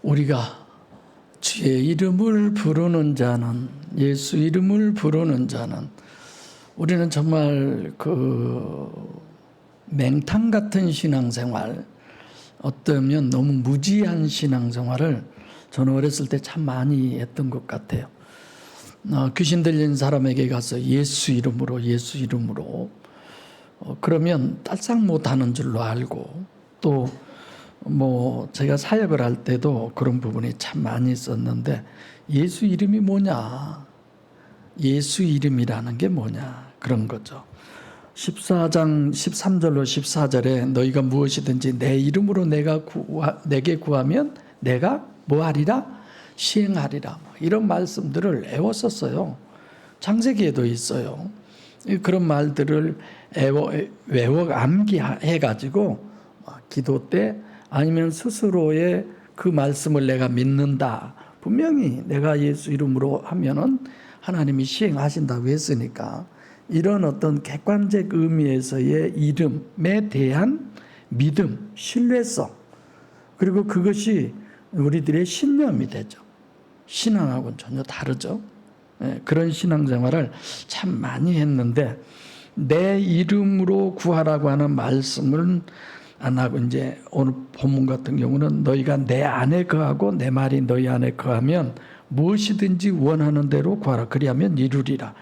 우리가 주의 이름을 부르는 자는, 예수 이름을 부르는 자는, 우리는 정말 맹탕 같은 신앙생활, 어쩌면 너무 무지한 신앙생활을 저는 어렸을 때 참 많이 했던 것 같아요. 귀신 들린 사람에게 가서 예수 이름으로 그러면 딸싹 못하는 줄로 알고, 또 제가 사역을 할 때도 그런 부분이 참 많이 있었는데, 예수 이름이 뭐냐, 예수 이름이라는 게 뭐냐, 그런 거죠. 14장 13절로 14절에 너희가 무엇이든지 내 이름으로 내게 구하면 내가 뭐하리라? 시행하리라. 이런 말씀들을 애웠었어요. 창세기에도 있어요. 그런 말들을 외워 암기해가지고 기도 때 아니면 스스로의 그 말씀을 내가 믿는다. 분명히 내가 예수 이름으로 하면은 하나님이 시행하신다고 했으니까, 이런 어떤 객관적 의미에서의 이름에 대한 믿음, 신뢰성, 그리고 그것이 우리들의 신념이 되죠. 신앙하고는 전혀 다르죠. 그런 신앙생활을 참 많이 했는데, 내 이름으로 구하라고 하는 말씀을 안 하고, 이제 오늘 본문 같은 경우는 너희가 내 안에 거하고 내 말이 너희 안에 거하면 무엇이든지 원하는 대로 구하라. 그리하면 이루리라.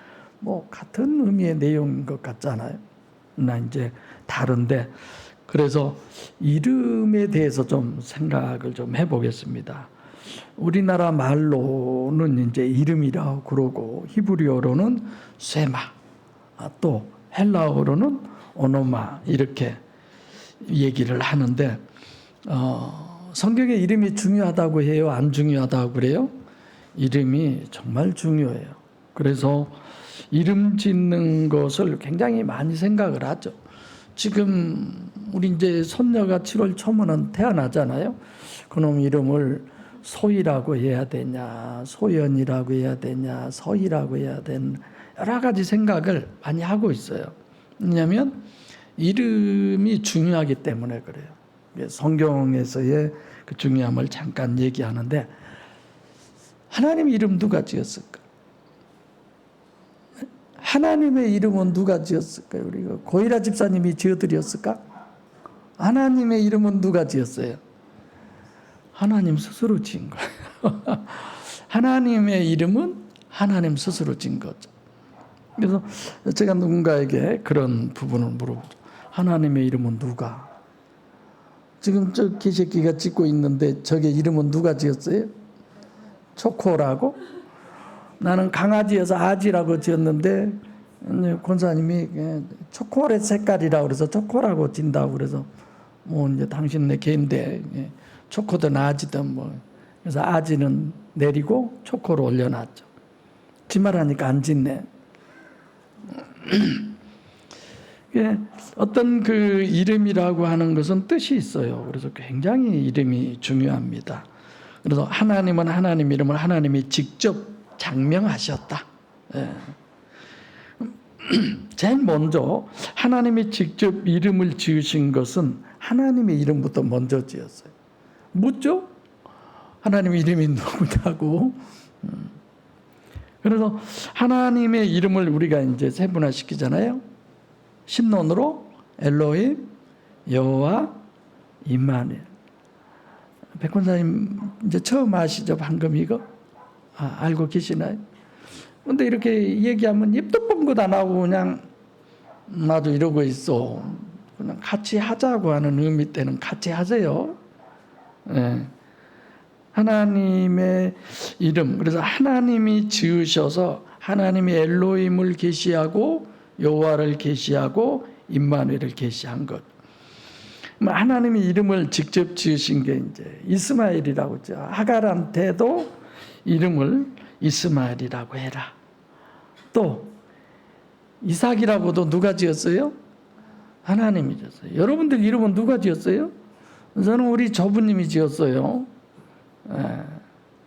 같은 의미의 내용인 것 같잖아요. 나 이제 다른데, 그래서 이름에 대해서 좀 생각을 좀 해보겠습니다. 우리나라 말로는 이제 이름이라고 그러고, 히브리어로는 쇠마, 또 헬라어로는 오노마, 이렇게 얘기를 하는데, 성경에 이름이 중요하다고 해요? 안 중요하다고 그래요? 이름이 정말 중요해요. 그래서 이름 짓는 것을 굉장히 많이 생각을 하죠. 지금 우리 이제 손녀가 7월 초면은 태어나잖아요. 그놈 이름을 소희라고 해야 되냐, 소연이라고 해야 되냐, 서희라고 해야 되냐, 여러 가지 생각을 많이 하고 있어요. 왜냐하면 이름이 중요하기 때문에 그래요. 성경에서의 그 중요함을 잠깐 얘기하는데, 하나님 이름 누가 지었을까? 하나님의 이름은 누가 지었을까요? 우리가 고이라 집사님이 지어드렸을까? 하나님의 이름은 누가 지었어요? 하나님 스스로 지은 거예요. 하나님의 이름은 하나님 스스로 지은 거죠. 그래서 제가 누군가에게 그런 부분을 물어보죠. 하나님의 이름은 누가? 지금 저 기새끼가 짓고 있는데 저게 이름은 누가 지었어요? 초코라고? 나는 강아지여서 아지라고 지었는데 권사님이 초콜릿 색깔이라고 그래서 초코라고 진다고 그래서 이제 당신네 개인데 초코든 아지든 그래서 아지는 내리고 초코를 올려놨죠. 지 말하니까 안 짓네. 어떤 그 이름이라고 하는 것은 뜻이 있어요. 그래서 굉장히 이름이 중요합니다. 그래서 하나님은 하나님 이름을 하나님이 직접 장명하셨다. 제일 먼저 하나님이 직접 이름을 지으신 것은 하나님의 이름부터 먼저 지었어요. 묻죠? 하나님 이름이 누구냐고. 그래서 하나님의 이름을 우리가 이제 세분화시키잖아요. 신론으로 엘로힘, 여호와, 임마누엘. 백권사님 이제 처음 아시죠? 방금 이거? 알고 계시나요? 근데 이렇게 얘기하면 입도 뻥긋 안 하고 그냥 나도 이러고 있어. 그냥 같이 하자고 하는 의미 때는 같이 하세요. 하나님의 이름, 그래서 하나님이 지으셔서 하나님이 엘로힘을 계시하고 여호와를 계시하고 임마누엘을 계시한 것. 하나님이 이름을 직접 지으신 게 이제 이스마엘이라고 했죠. 하갈한테도 이름을 이스마엘이라고 해라. 또 이삭이라고도 누가 지었어요? 하나님이 지었어요. 여러분들 이름은 누가 지었어요? 저는 우리 조부님이 지었어요.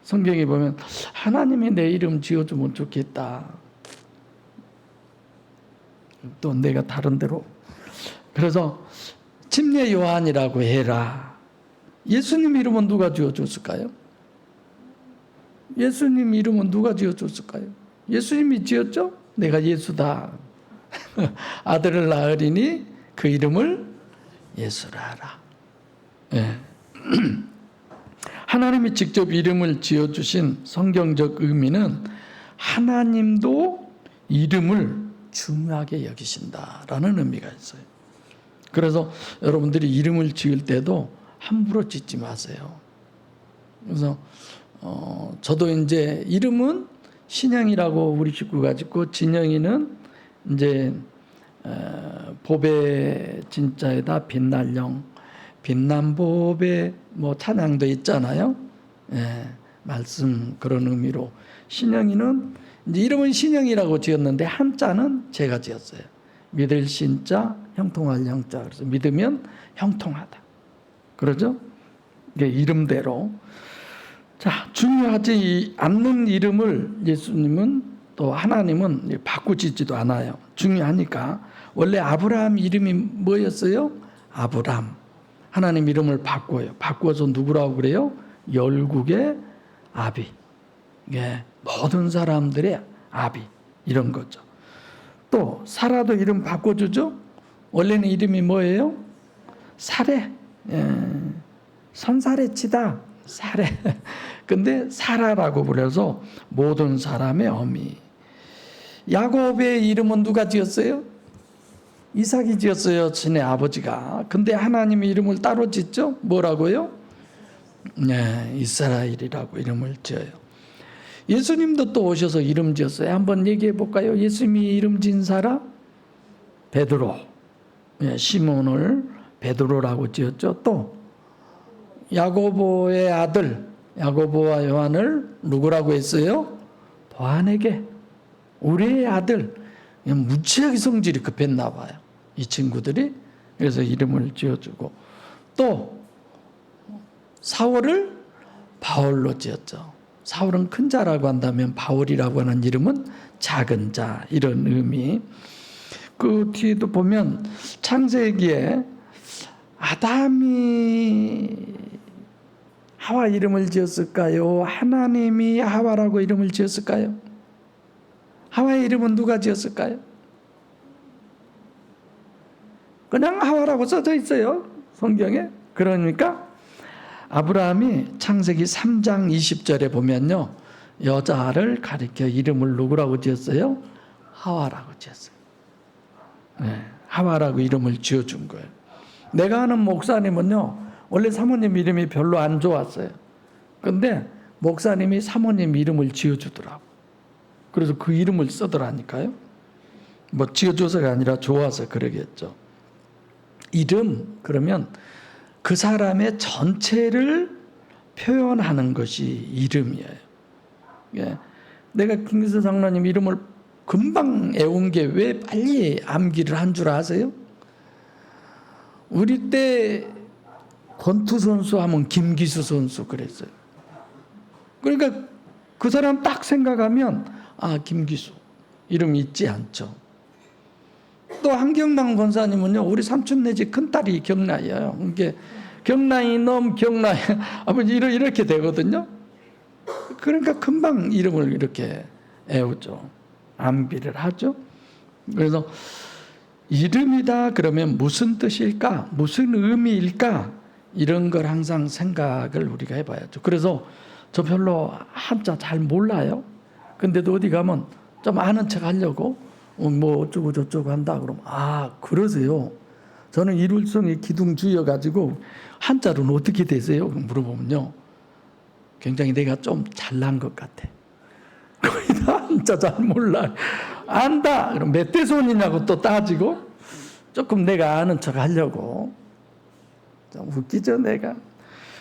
성경에 보면 하나님이 내 이름 지어주면 좋겠다. 또 내가 다른 데로. 그래서 침례 요한이라고 해라. 예수님 이름은 누가 지어줬을까요? 예수님 이름은 누가 지어줬을까요? 예수님이 지었죠? 내가 예수다. 아들을 낳으리니 그 이름을 예수라 하라. 예. 하나님이 직접 이름을 지어주신 성경적 의미는 하나님도 이름을 중요하게 여기신다라는 의미가 있어요. 그래서 여러분들이 이름을 지을 때도 함부로 짓지 마세요. 그래서 저도 이제 이름은 신영이라고 우리 식구가 짓고, 진영이는 이제 보배 진자에다 빛날령, 빛난 보배 뭐 찬양도 있잖아요. 예, 말씀 그런 의미로 신영이는 이제 이름은 신영이라고 지었는데 한자는 제가 지었어요. 믿을 신자, 형통할 형자. 그래서 믿으면 형통하다. 그러죠? 이게 이름대로. 자, 중요하지 않는 이름을 예수님은 또 하나님은 바꾸지도 않아요. 중요하니까. 원래 아브라함 이름이 뭐였어요? 아브람. 하나님 이름을 바꿔요. 바꿔서 누구라고 그래요? 열국의 아비. 예, 모든 사람들의 아비. 이런 거죠. 또 사라도 이름 바꿔주죠. 원래는 이름이 뭐예요? 사레. 예, 선사레 치다. 사레. 근데 사라라고 불려서 모든 사람의 어미. 야곱의 이름은 누가 지었어요? 이삭이 지었어요. 친의 아버지가. 근데 하나님의 이름을 따로 짓죠? 뭐라고요? 네, 이스라엘이라고 이름을 지어요. 예수님도 또 오셔서 이름 지었어요. 한번 얘기해 볼까요? 예수님이 이름 지은 사람? 베드로. 네, 시몬을 베드로라고 지었죠. 또 야고보의 아들 야고보와 요한을 누구라고 했어요? 보아내게. 우리의 아들. 무지하게 성질이 급했나 봐요. 이 친구들이. 그래서 이름을 지어주고, 또 사울을 바울로 지었죠. 사울은 큰 자라고 한다면 바울이라고 하는 이름은 작은 자, 이런 의미. 그 뒤에도 보면 창세기에 아담이 하와 이름을 지었을까요? 하나님이 하와라고 이름을 지었을까요? 하와의 이름은 누가 지었을까요? 그냥 하와라고 써져 있어요. 성경에. 그러니까 아브라함이 창세기 3장 20절에 보면요, 여자를 가리켜 이름을 누구라고 지었어요? 하와라고 지었어요. 네, 하와라고 이름을 지어준 거예요. 내가 아는 목사님은요, 원래 사모님 이름이 별로 안 좋았어요. 근데 목사님이 사모님 이름을 지어주더라고. 그래서 그 이름을 쓰더라니까요. 뭐 지어줘서가 아니라 좋아서 그러겠죠. 이름, 그러면 그 사람의 전체를 표현하는 것이 이름이에요. 예. 내가 김기수 장로님 이름을 금방 외운 게 왜 빨리 암기를 한 줄 아세요? 우리 때 권투 선수 하면 김기수 선수 그랬어요. 그러니까 그 사람 딱 생각하면 아, 김기수 이름 잊지 않죠. 또 한경남 권사님은요, 우리 삼촌 내지 큰딸이 경나예요. 이게 경나이 놈 경나이 아버지 이렇게 되거든요. 그러니까 금방 이름을 이렇게 외우죠. 암기를 하죠. 그래서 이름이다 그러면 무슨 뜻일까? 무슨 의미일까? 이런 걸 항상 생각을 우리가 해봐야죠. 그래서 저 별로 한자 잘 몰라요. 근데도 어디 가면 좀 아는 척 하려고 뭐 어쩌고 저쩌고 한다 그러면 아, 그러세요? 저는 일월성이 기둥주여가지고 한자로는 어떻게 되세요? 물어보면요, 굉장히 내가 좀 잘난 것 같아. 거의 다 한자 잘 몰라. 안다 그럼 몇 대 손이냐고 또 따지고 조금 내가 아는 척 하려고. 좀 웃기죠 내가.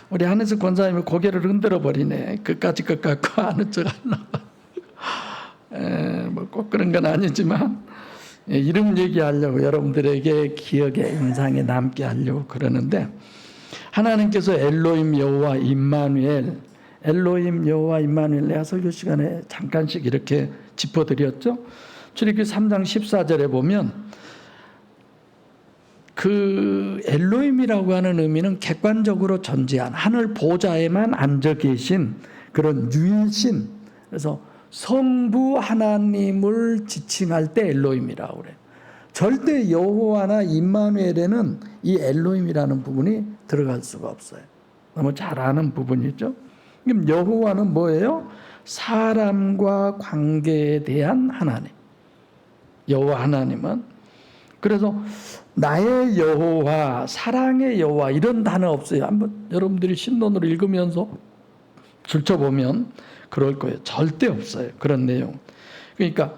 우리 한혜숙 권사님이 고개를 흔들어 버리네. 그까짓 것 갖고 아는 척 하려고. 뭐 꼭 그런 건 아니지만 이름 얘기하려고 여러분들에게 기억에 인상에 남게 하려고 그러는데, 하나님께서 엘로힘 여호와 임마누엘, 엘로힘 여호와 임마누엘, 내가 설교 시간에 잠깐씩 이렇게 짚어드렸죠. 출애굽기 3장 14절에 보면 그 엘로힘이라고 하는 의미는 객관적으로 존재한 하늘 보좌에만 앉아 계신 그런 유일신. 그래서 성부 하나님을 지칭할 때 엘로힘이라고 그래요. 절대 여호와나 임마누엘에는 이 엘로힘이라는 부분이 들어갈 수가 없어요. 너무 잘 아는 부분이죠. 그럼 여호와는 뭐예요? 사람과 관계에 대한 하나님. 여호와 하나님은. 그래서 나의 여호와, 사랑의 여호와 이런 단어 없어요. 한번 여러분들이 신론으로 읽으면서 들춰보면 그럴 거예요. 절대 없어요. 그런 내용. 그러니까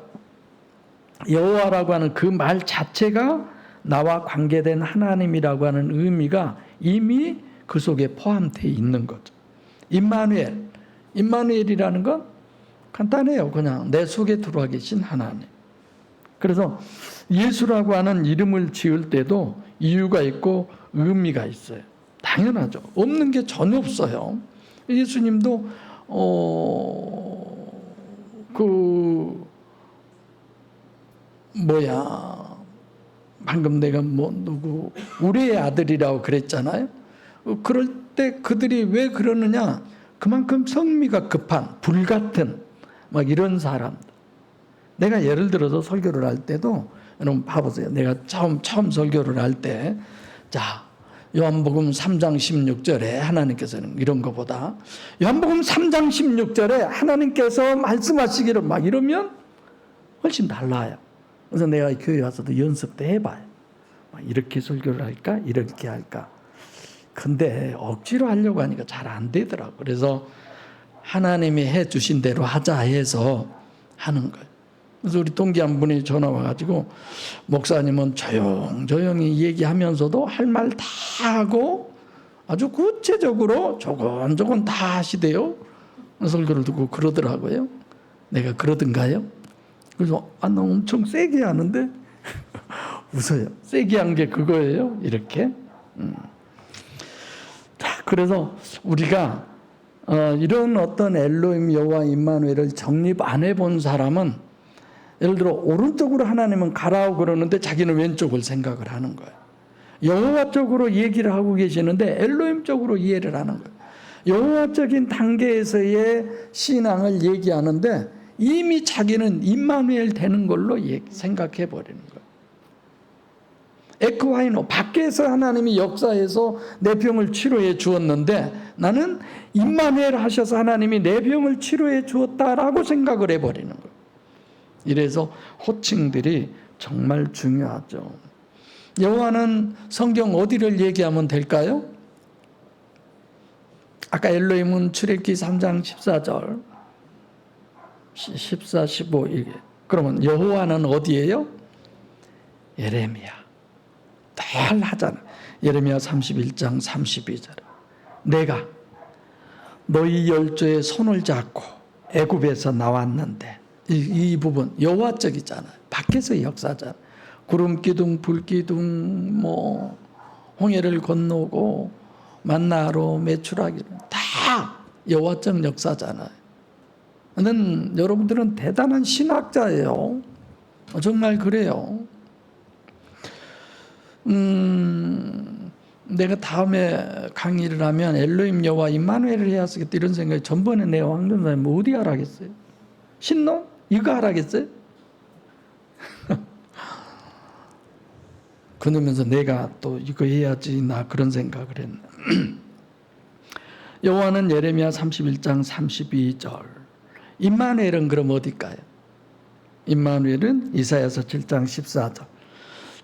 여호와라고 하는 그 말 자체가 나와 관계된 하나님이라고 하는 의미가 이미 그 속에 포함되어 있는 거죠. 임마누엘이라는 건 간단해요. 그냥 내 속에 들어와 계신 하나님. 그래서 예수라고 하는 이름을 지을 때도 이유가 있고 의미가 있어요. 당연하죠. 없는 게 전혀 없어요. 예수님도 방금 내가 누구 우리의 아들이라고 그랬잖아요. 그럴 때 그들이 왜 그러느냐? 그만큼 성미가 급한 불같은 막 이런 사람들. 내가 예를 들어서 설교를 할 때도 여러분 봐보세요. 내가 처음 설교를 할 때 자, 요한복음 3장 16절에 하나님께서는 이런 거보다 요한복음 3장 16절에 하나님께서 말씀하시기를 막 이러면 훨씬 달라요. 그래서 내가 교회 와서도 연습 때 해봐요. 막 이렇게 설교를 할까? 이렇게 할까? 근데 억지로 하려고 하니까 잘 안 되더라고. 그래서 하나님이 해주신 대로 하자 해서 하는 거예요. 그래서 우리 동기 한 분이 전화 와가지고 목사님은 조용히 얘기하면서도 할 말 다 하고 아주 구체적으로 조곤조곤 다 하시대요. 설교를 듣고 그러더라고요. 내가 그러던가요? 그래서 나 엄청 세게 하는데 웃어요. 세게 한 게 그거예요. 이렇게. 자, 그래서 우리가 이런 어떤 엘로힘 여호와 임마누엘을 정립 안 해본 사람은 예를 들어 오른쪽으로 하나님은 가라고 그러는데 자기는 왼쪽을 생각을 하는 거예요. 여호와 쪽으로 얘기를 하고 계시는데 엘로힘 쪽으로 이해를 하는 거예요. 여호와적인 단계에서의 신앙을 얘기하는데 이미 자기는 임마누엘 되는 걸로 생각해 버리는 거예요. 에크와이노, 밖에서 하나님이 역사해서 내 병을 치료해 주었는데 나는 임마누엘 하셔서 하나님이 내 병을 치료해 주었다라고 생각을 해버리는 거예요. 이래서 호칭들이 정말 중요하죠. 여호와는 성경 어디를 얘기하면 될까요? 아까 엘로힘은 출애굽기 3장 14절 14, 15 이게. 그러면 여호와는 어디예요? 예레미야. 늘 하잖아. 예레미야 31장 32절. 내가 너희 열조의 손을 잡고 애굽에서 나왔는데 이 부분 여호와적이잖아요. 밖에서 역사잖아요. 구름 기둥, 불 기둥, 홍해를 건너고 만나로 메추라기로 다 여호와적 역사잖아요. 저는 여러분들은 대단한 신학자예요. 정말 그래요. 내가 다음에 강의를 하면 엘로힘 여호와 임마누엘을 해야 쓰겠다 이런 생각이 전번에 내 황전사님 어디 하라겠어요? 신론? 이거 하라겠어요? 그러면서 내가 또 이거 해야지 나 그런 생각을 했네. 여호와는 예레미야 31장 32절. 임마누엘은 그럼 어딜까요? 임마누엘은 이사야서 7장 14절.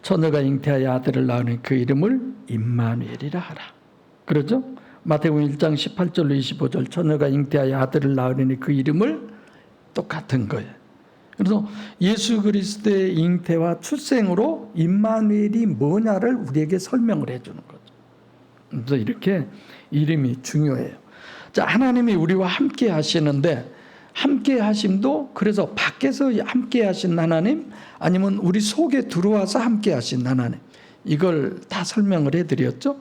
처녀가 잉태하여 아들을 낳으니 그 이름을 임마누엘이라 하라. 그러죠? 마태복음 1장 18절로 25절. 처녀가 잉태하여 아들을 낳으니 그 이름을 똑같은 거예요. 그래서 예수 그리스도의 잉태와 출생으로 임마누엘이 뭐냐를 우리에게 설명을 해주는 거죠. 그래서 이렇게 이름이 중요해요. 자, 하나님이 우리와 함께 하시는데 함께 하심도 그래서 밖에서 함께 하신 하나님 아니면 우리 속에 들어와서 함께 하신 하나님 이걸 다 설명을 해드렸죠.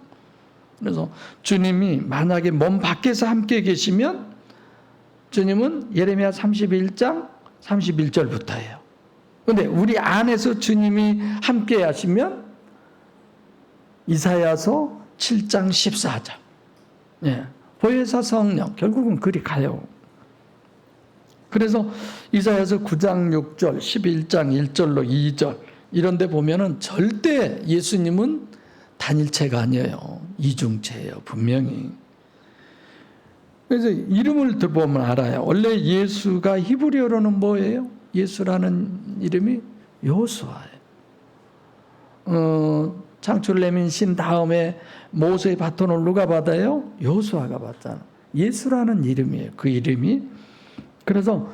그래서 주님이 만약에 몸 밖에서 함께 계시면 주님은 예레미야 31장 31절부터예요. 그런데 우리 안에서 주님이 함께 하시면 이사야서 7장 14절. 예. 보혜사 성령 결국은 그리 가요. 그래서 이사야서 9장 6절, 11장 1절로 2절 이런 데 보면은 절대 예수님은 단일체가 아니에요. 이중체예요. 분명히. 그래서 이름을 들어보면 알아요. 원래 예수가 히브리어로는 뭐예요? 예수라는 이름이 여호수아예요. 창출 내민 신 다음에 모세의 바톤을 누가 받아요? 여호수아가 받잖아. 예수라는 이름이에요. 그 이름이. 그래서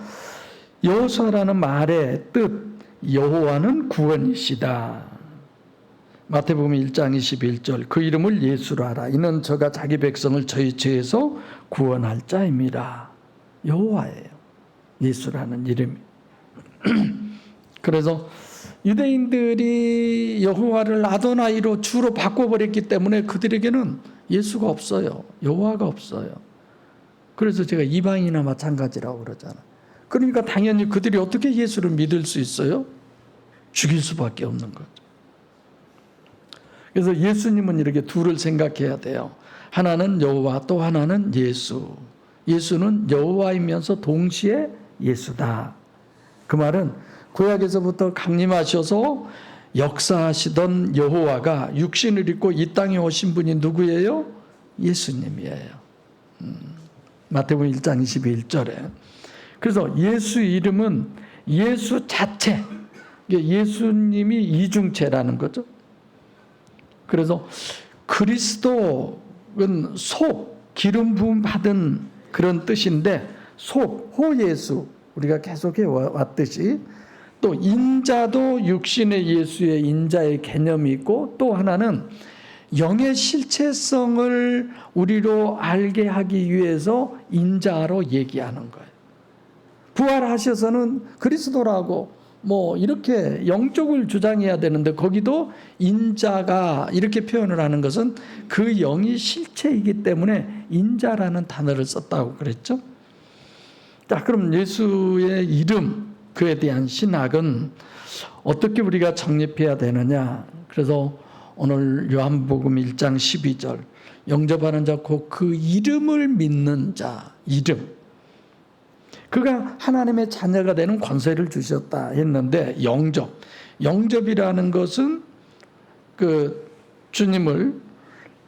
여호수아라는 말의 뜻, 여호와는 구원이시다. 마태복음 1장 21절, 그 이름을 예수로 하라. 이는 저가 자기 백성을 저희 죄에서 구원할 자입니다. 여호와예요. 예수라는 이름이. 그래서 유대인들이 여호와를 아도나이로 주로 바꿔버렸기 때문에 그들에게는 예수가 없어요. 여호와가 없어요. 그래서 제가 이방인이나 마찬가지라고 그러잖아. 그러니까 당연히 그들이 어떻게 예수를 믿을 수 있어요? 죽일 수밖에 없는 거죠. 그래서 예수님은 이렇게 둘을 생각해야 돼요. 하나는 여호와, 또 하나는 예수. 예수는 여호와이면서 동시에 예수다. 그 말은 구약에서부터 강림하셔서 역사하시던 여호와가 육신을 입고 이 땅에 오신 분이 누구예요? 예수님이에요. 마태복음 1장 21절에. 그래서 예수 이름은 예수 자체, 예수님이 이중체라는 거죠. 그래서 그리스도는 속, 기름 부음 받은 그런 뜻인데, 속, 호예수, 우리가 계속해 왔듯이, 또 인자도 육신의 예수의 인자의 개념이 있고, 또 하나는 영의 실체성을 우리로 알게 하기 위해서 인자로 얘기하는 거예요. 부활하셔서는 그리스도라고 뭐 이렇게 영적을 주장해야 되는데, 거기도 인자가 이렇게 표현을 하는 것은 그 영이 실체이기 때문에 인자라는 단어를 썼다고 그랬죠. 자, 그럼 예수의 이름, 그에 대한 신학은 어떻게 우리가 정립해야 되느냐. 그래서 오늘 요한복음 1장 12절, 영접하는 자 곧 그 이름을 믿는 자, 이름, 그가 하나님의 자녀가 되는 권세를 주셨다 했는데, 영접이라는 것은 그 주님을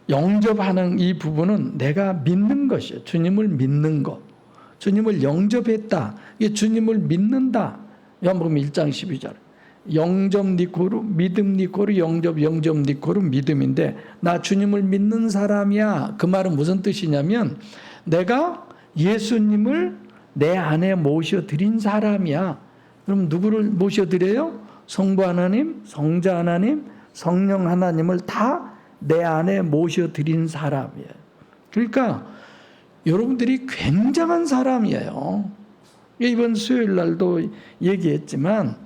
영접하는 이 부분은 내가 믿는 것이에요. 주님을 믿는 것, 주님을 영접했다, 이게 주님을 믿는다. 요한복음 1장 12절, 영접 니코르, 믿음 니코르, 영접 니코르, 믿음인데, 나 주님을 믿는 사람이야. 그 말은 무슨 뜻이냐면, 내가 예수님을 내 안에 모셔드린 사람이야. 그럼 누구를 모셔드려요? 성부 하나님, 성자 하나님, 성령 하나님을 다 내 안에 모셔드린 사람이에요. 그러니까 여러분들이 굉장한 사람이에요. 이번 수요일 날도 얘기했지만,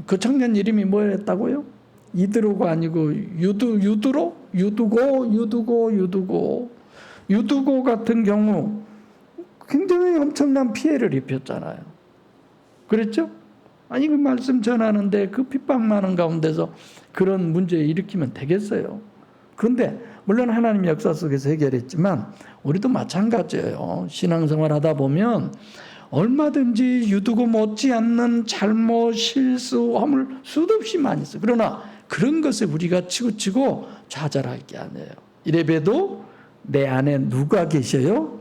그 청년 이름이 뭐였다고요? 이드로가 아니고 유두고 같은 경우 굉장히 엄청난 피해를 입혔잖아요. 그랬죠? 아니, 그 말씀 전하는데 그 핍박 많은 가운데서 그런 문제 일으키면 되겠어요? 그런데 물론 하나님 역사 속에서 해결했지만 우리도 마찬가지예요. 신앙생활 하다 보면 얼마든지 유두고 못지않는 잘못, 실수, 허물 수도 없이 많이 있어요. 그러나 그런 것에 우리가 치우치고 좌절할 게 아니에요. 이래봬도 내 안에 누가 계셔요?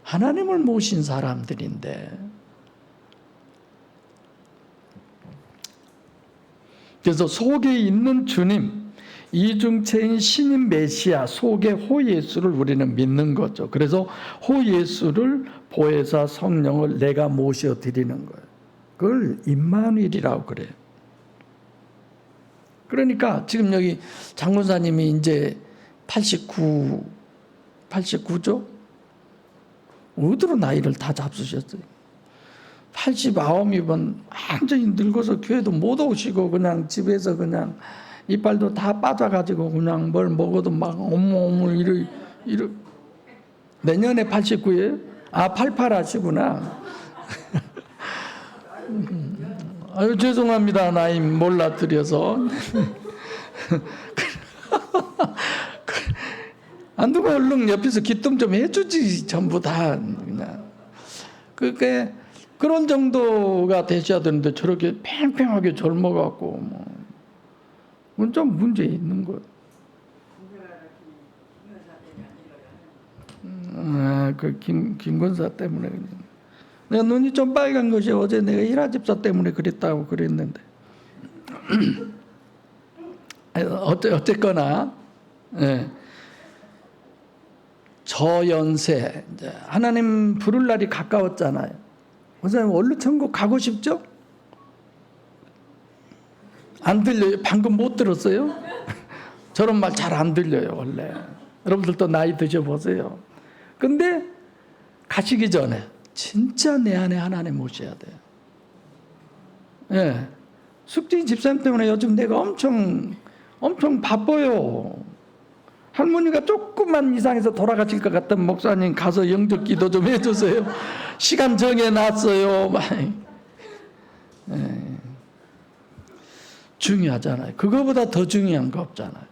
하나님을 모신 사람들인데. 그래서 속에 있는 주님, 이중체인 신인 메시아, 속의 호예수를 우리는 믿는 거죠. 그래서 호예수를 보혜사 성령을 내가 모셔드리는 거예요. 그걸 임마누엘이라고 그래요. 그러니까 지금 여기 장군사님이 이제 89죠? 어디로 나이를 다 잡수셨어요? 89이면 완전히 늙어서 교회도 못 오시고 그냥 집에서 그냥 이빨도 다 빠져가지고 그냥 뭘 먹어도 막 어머 이러. 내년에 89예요? 88 하시구나. 아유, 죄송합니다. 나이 몰라드려서. 누가 얼른 옆에서 기쁨 좀 해주지. 전부 다 그게 그런 정도가 되셔야 되는데 저렇게 팽팽하게 젊어갖고 뭐 그건 좀 문제 있는 거예요. 그 김권사 때문에 그냥. 내가 눈이 좀 빨간 것이 어제 내가 일화 집사 때문에 그랬다고 그랬는데 어쨌거나 예. 저연세 이제 하나님 부를 날이 가까웠잖아요. 선생님 얼른 천국 가고 싶죠? 안 들려요? 방금 못 들었어요? 저런 말 잘 안 들려요 원래. 여러분들도 나이 드셔보세요. 근데 가시기 전에 진짜 내 안에 하나님 모셔야 돼요. 예. 숙진 집사님 때문에 요즘 내가 엄청 바빠요. 할머니가 조금만 이상해서 돌아가실 것 같으면 목사님 가서 영접 기도 좀 해주세요. 시간 정해놨어요. 예. 중요하잖아요. 그거보다 더 중요한 거 없잖아요.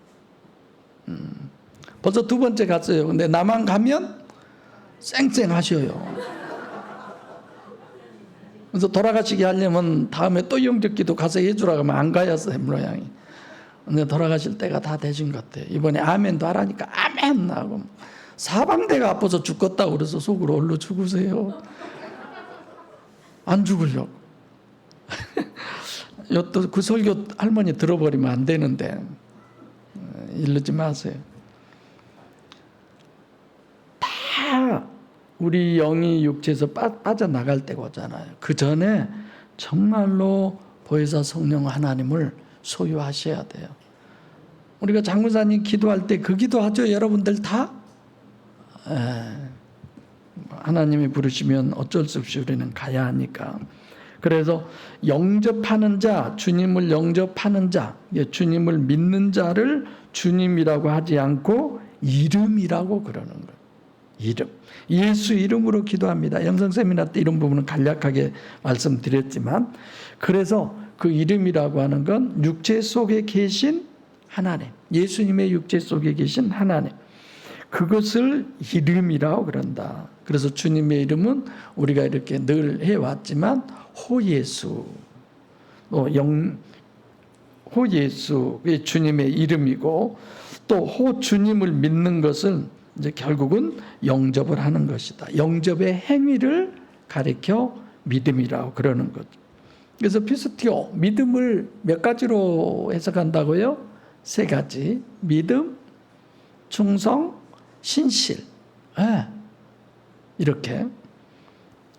벌써 두 번째 갔어요. 근데 나만 가면 쌩쌩하셔요. 그래서 돌아가시게 하려면 다음에 또 영접기도 가서 해주라고 하면 안 가였어요 모양이. 근데 돌아가실 때가 다 되신 것 같아요. 이번에 아멘도 하라니까 아멘 하고 사방대가 아파서 죽겠다고 그래서 속으로 얼른 죽으세요. 안 죽으려고. 또 그 설교 할머니 들어버리면 안 되는데 이러지 마세요. 다 우리 영이 육체에서 빠져나갈 때가 오잖아요. 그 전에 정말로 보혜사 성령 하나님을 소유하셔야 돼요. 우리가 장군사님 기도할 때 그 기도하죠. 여러분들 다 하나님이 부르시면 어쩔 수 없이 우리는 가야 하니까. 그래서 영접하는 자, 주님을 영접하는 자, 주님을 믿는 자를 주님이라고 하지 않고 이름이라고 그러는 거예요. 이름. 예수 이름으로 기도합니다. 영성 세미나 때 이런 부분은 간략하게 말씀드렸지만, 그래서 그 이름이라고 하는 건 육체 속에 계신 하나님, 예수님의 육체 속에 계신 하나님, 그것을 이름이라고 그런다. 그래서 주님의 이름은 우리가 이렇게 늘 해왔지만 호예수, 호예수의 주님의 이름이고, 또 호 주님을 믿는 것은 이제 결국은 영접을 하는 것이다. 영접의 행위를 가리켜 믿음이라고 그러는 거죠. 그래서 피스티오, 믿음을 몇 가지로 해석한다고요? 세 가지. 믿음, 충성, 신실. 이렇게.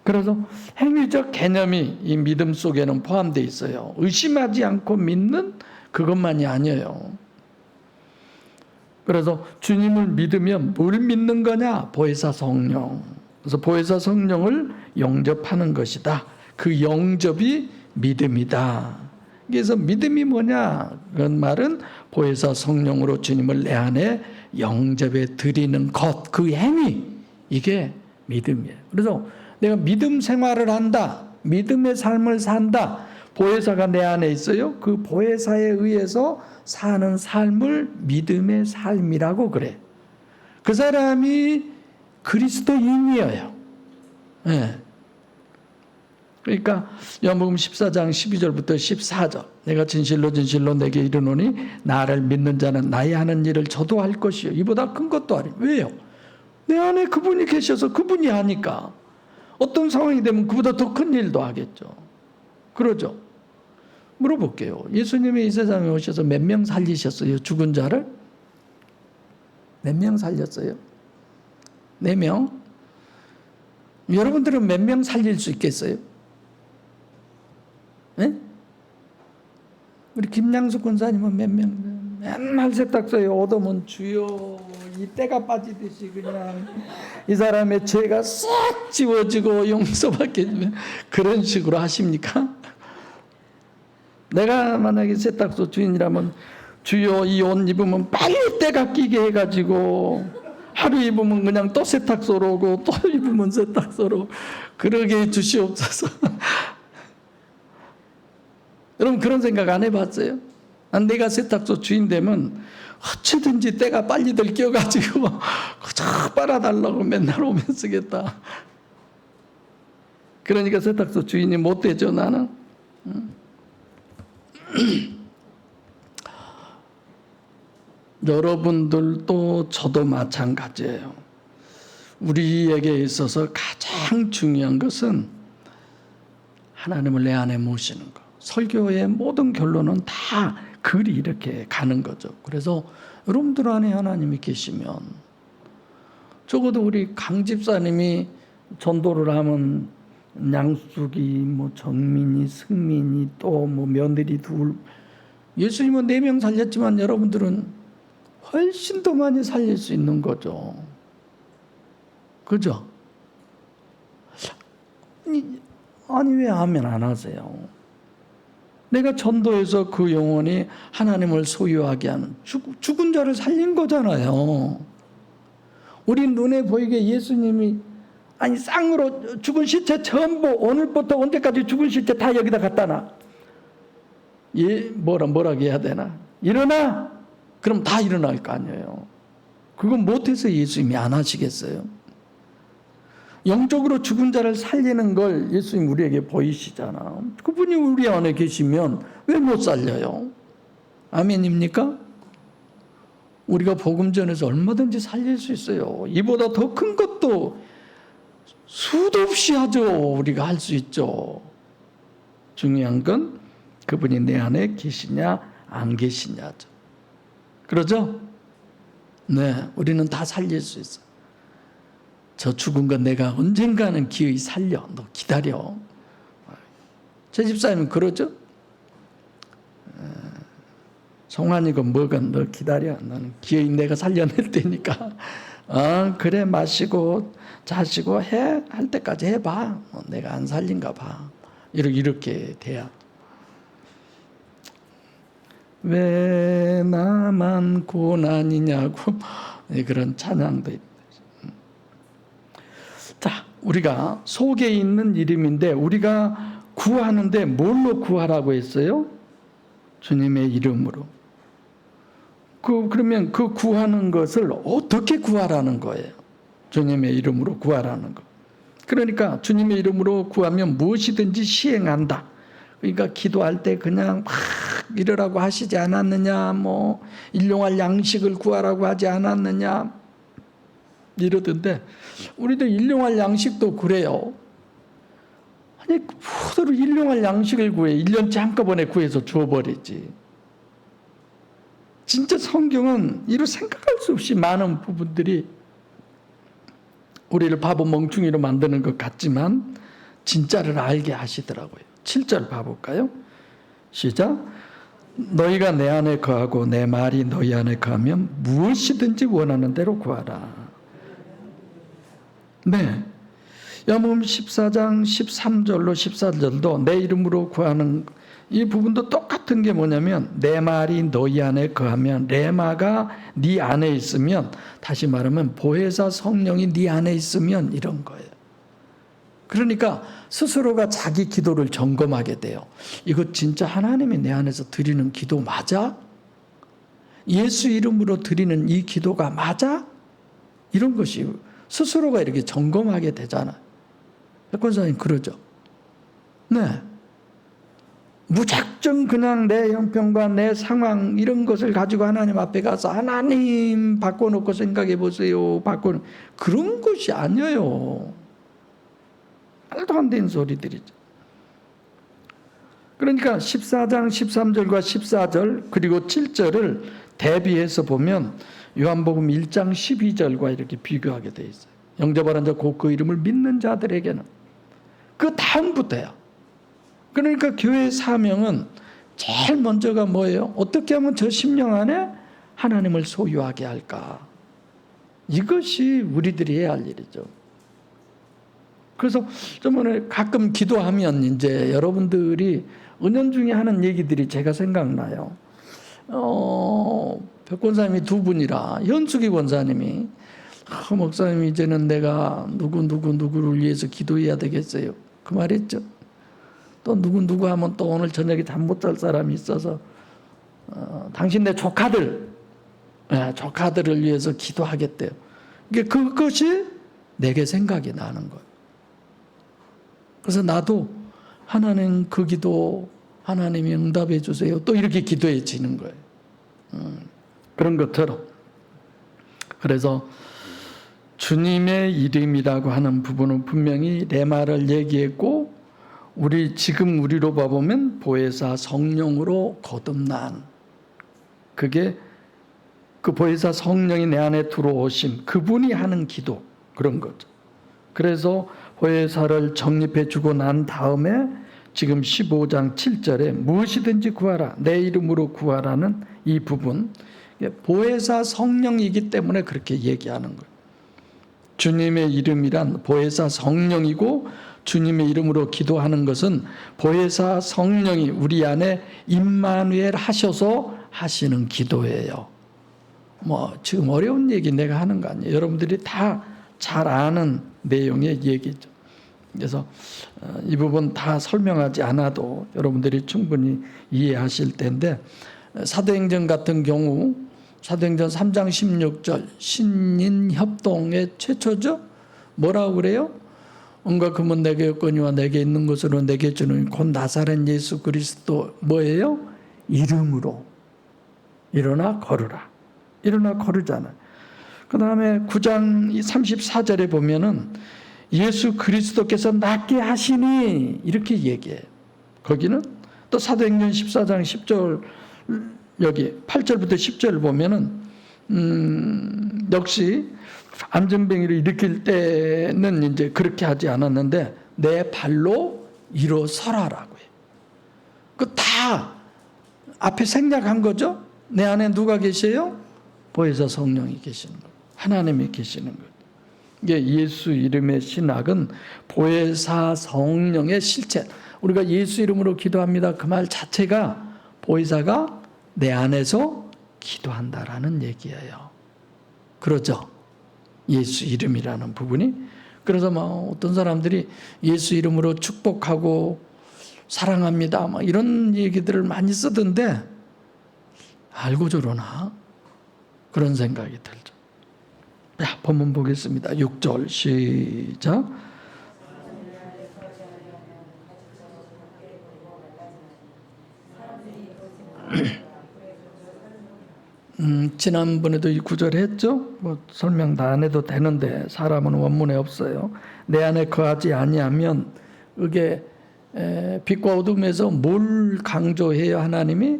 그래서 행위적 개념이 이 믿음 속에는 포함되어 있어요. 의심하지 않고 믿는 그것만이 아니에요. 그래서 주님을 믿으면 뭘 믿는 거냐? 보혜사 성령. 그래서 보혜사 성령을 영접하는 것이다. 그 영접이 믿음이다. 그래서 믿음이 뭐냐? 그런 말은 보혜사 성령으로 주님을 내 안에 영접해 드리는 것, 그 행위, 이게 믿음이에요. 그래서 내가 믿음 생활을 한다, 믿음의 삶을 산다, 보혜사가 내 안에 있어요. 그 보혜사에 의해서 사는 삶을 믿음의 삶이라고 그래. 그 사람이 그리스도인이에요. 네. 그러니까 요한복음 14장 12절부터 14절, 내가 진실로 진실로 내게 이르노니 나를 믿는 자는 나의 하는 일을 저도 할 것이요 이보다 큰 것도 하리. 왜요? 내 안에 그분이 계셔서 그분이 하니까 어떤 상황이 되면 그보다 더 큰 일도 하겠죠. 그러죠? 물어볼게요. 예수님이 이 세상에 오셔서 몇 명 살리셨어요? 죽은 자를? 몇 명 살렸어요? 4명? 여러분들은 몇 명 살릴 수 있겠어요? 네? 우리 김양숙 권사님은 몇 명? 맨날 세탁소에 얻으면 주여 이 때가 빠지듯이 그냥 이 사람의 죄가 싹 지워지고 용서받게 되면 그런 식으로 하십니까? 내가 만약에 세탁소 주인이라면 주여 이 옷 입으면 빨리 때가 끼게 해가지고 하루 입으면 그냥 또 세탁소로 오고 또 입으면 세탁소로 그러게 해주시옵소서. 여러분 그런 생각 안 해봤어요? 내가 세탁소 주인 되면 어찌든지 때가 빨리들 껴가지고 그저 빨아달라고 맨날 오면 쓰겠다. 그러니까 세탁소 주인이 못 되죠, 나는. 여러분들도 저도 마찬가지예요. 우리에게 있어서 가장 중요한 것은 하나님을 내 안에 모시는 것. 설교의 모든 결론은 다 글이 이렇게 가는 거죠. 그래서 여러분들 안에 하나님이 계시면, 적어도 우리 강 집사님이 전도를 하면 양숙이, 뭐 정민이, 승민이, 또 뭐 며느리 둘, 예수님은 4명 살렸지만 여러분들은 훨씬 더 많이 살릴 수 있는 거죠. 그죠? 아니 왜 아멘 안 하세요? 내가 전도해서 그 영혼이 하나님을 소유하게 하는, 죽은 자를 살린 거잖아요. 우리 눈에 보이게 예수님이, 아니 쌍으로 죽은 시체 전부 오늘부터 언제까지 죽은 시체 다 여기다 갖다 놔. 뭐라고 해야 되나? 일어나! 그럼 다 일어날 거 아니에요. 그건 못해서 예수님이 안 하시겠어요? 영적으로 죽은 자를 살리는 걸 예수님 우리에게 보이시잖아. 그분이 우리 안에 계시면 왜 못 살려요? 아멘입니까? 우리가 복음 전해서 얼마든지 살릴 수 있어요. 이보다 더 큰 것도 수도 없이 하죠. 우리가 할 수 있죠. 중요한 건 그분이 내 안에 계시냐 안 계시냐죠. 그러죠? 네, 우리는 다 살릴 수 있어. 저 죽은 건 내가 언젠가는 기어이 살려. 너 기다려. 제 집사님은 그러죠? 송환이건 뭐건 너 기다려. 너는 기어이 내가 살려낼 테니까. 그래, 마시고 자시고 해. 할 때까지 해봐. 내가 안 살린가 봐. 이렇게 돼야. 왜 나만 고난이냐고 그런 찬양도 있다. 자, 우리가 속에 있는 이름인데 우리가 구하는데 뭘로 구하라고 했어요? 주님의 이름으로. 그러면 그 구하는 것을 어떻게 구하라는 거예요? 주님의 이름으로 구하라는 거. 그러니까 주님의 이름으로 구하면 무엇이든지 시행한다. 그러니까 기도할 때 그냥 막 이러라고 하시지 않았느냐, 뭐 일용할 양식을 구하라고 하지 않았느냐 이러던데, 우리도 일용할 양식도 그래요. 아니 뭐대로 일용할 양식을 구해? 1년치 한꺼번에 구해서 주어버리지. 진짜 성경은 이로 생각할 수 없이 많은 부분들이 우리를 바보 멍충이로 만드는 것 같지만 진짜를 알게 하시더라고요. 7절 봐볼까요? 시작. 너희가 내 안에 거하고 내 말이 너희 안에 거하면 무엇이든지 원하는 대로 구하라. 네. 요한복음 14장 13절로 14절도 내 이름으로 구하는 이 부분도 똑같은 게 뭐냐면, 내 말이 너희 안에 거하면, 레마가 네 안에 있으면, 다시 말하면 보혜사 성령이 네 안에 있으면 이런 거예요. 그러니까 스스로가 자기 기도를 점검하게 돼요. 이거 진짜 하나님이 내 안에서 드리는 기도 맞아? 예수 이름으로 드리는 이 기도가 맞아? 이런 것이 스스로가 이렇게 점검하게 되잖아요. 백권사님 그러죠? 네. 무작정 그냥 내 형편과 내 상황 이런 것을 가지고 하나님 앞에 가서 하나님 바꿔놓고 생각해 보세요. 그런 것이 아니에요. 말도 안 되는 소리들이죠. 그러니까 14장 13절과 14절 그리고 7절을 대비해서 보면 요한복음 1장 12절과 이렇게 비교하게 돼 있어요. 영접하는 자 곧 그 이름을 믿는 자들에게는, 그 다음부터야. 그러니까 교회의 사명은 제일 먼저가 뭐예요? 어떻게 하면 저 심령 안에 하나님을 소유하게 할까? 이것이 우리들이 해야 할 일이죠. 그래서 저번에 가끔 기도하면 이제 여러분들이 은연중에 하는 얘기들이 제가 생각나요. 백권사님이 두 분이라, 현숙이 권사님이 목사님 이제는 내가 누구를 위해서 기도해야 되겠어요. 그 말했죠. 또 누구 하면 또 오늘 저녁에 잠 못 잘 사람이 있어서 당신네 조카들을 위해서 기도하겠대요. 그것이 내게 생각이 나는 거예요. 그래서 나도 하나님 그 기도 하나님이 응답해 주세요. 또 이렇게 기도해지는 거예요. 그런 것처럼. 그래서 주님의 이름이라고 하는 부분은 분명히 레마를 얘기했고, 지금 우리로 봐보면 보혜사 성령으로 거듭난, 그게 그 보혜사 성령이 내 안에 들어오심, 그분이 하는 기도, 그런 거죠. 그래서 보혜사를 정립해 주고 난 다음에 지금 15장 7절에 무엇이든지 구하라, 내 이름으로 구하라는 이 부분, 보혜사 성령이기 때문에 그렇게 얘기하는 거예요. 주님의 이름이란 보혜사 성령이고, 주님의 이름으로 기도하는 것은 보혜사 성령이 우리 안에 임마누엘 하셔서 하시는 기도예요. 지금 어려운 얘기 내가 하는 거 아니에요. 여러분들이 다 잘 아는 내용의 얘기죠. 그래서 이 부분 다 설명하지 않아도 여러분들이 충분히 이해하실 텐데, 사도행전 같은 경우 사도행전 3장 16절 신인협동의 최초죠. 뭐라고 그래요? 은과 금은 내게 없거니와 내게 있는 것으로 내게 주는 곧 나사렛 예수 그리스도 뭐예요? 이름으로 일어나 걸으라. 일어나 걸으잖아요. 그 다음에 9장 34절에 보면은 예수 그리스도께서 낫게 하시니 이렇게 얘기해요. 거기는 또 사도행전 14장 10절 여기 8절부터 10절 보면은 역시 안전뱅이를 일으킬 때는 이제 그렇게 하지 않았는데 내 발로 일어서라라고 해요. 그 다 앞에 생략한 거죠. 내 안에 누가 계세요? 보혜사 성령이 계시는 거예요. 하나님이 계시는 거예요. 이게 예수 이름의 신학은 보혜사 성령의 실체. 우리가 예수 이름으로 기도합니다. 그 말 자체가 보혜사가 내 안에서 기도한다라는 얘기예요. 그러죠? 예수 이름이라는 부분이. 그래서 어떤 사람들이 예수 이름으로 축복하고 사랑합니다 이런 얘기들을 많이 쓰던데 알고 저러나? 그런 생각이 들죠. 본문 보겠습니다. 6절 시작. 지난번에도 이 구절 했죠? 설명 다 안 해도 되는데 사람은 원문에 없어요. 내 안에 거하지 아니하면, 이게 빛과 어둠에서 뭘 강조해요? 하나님이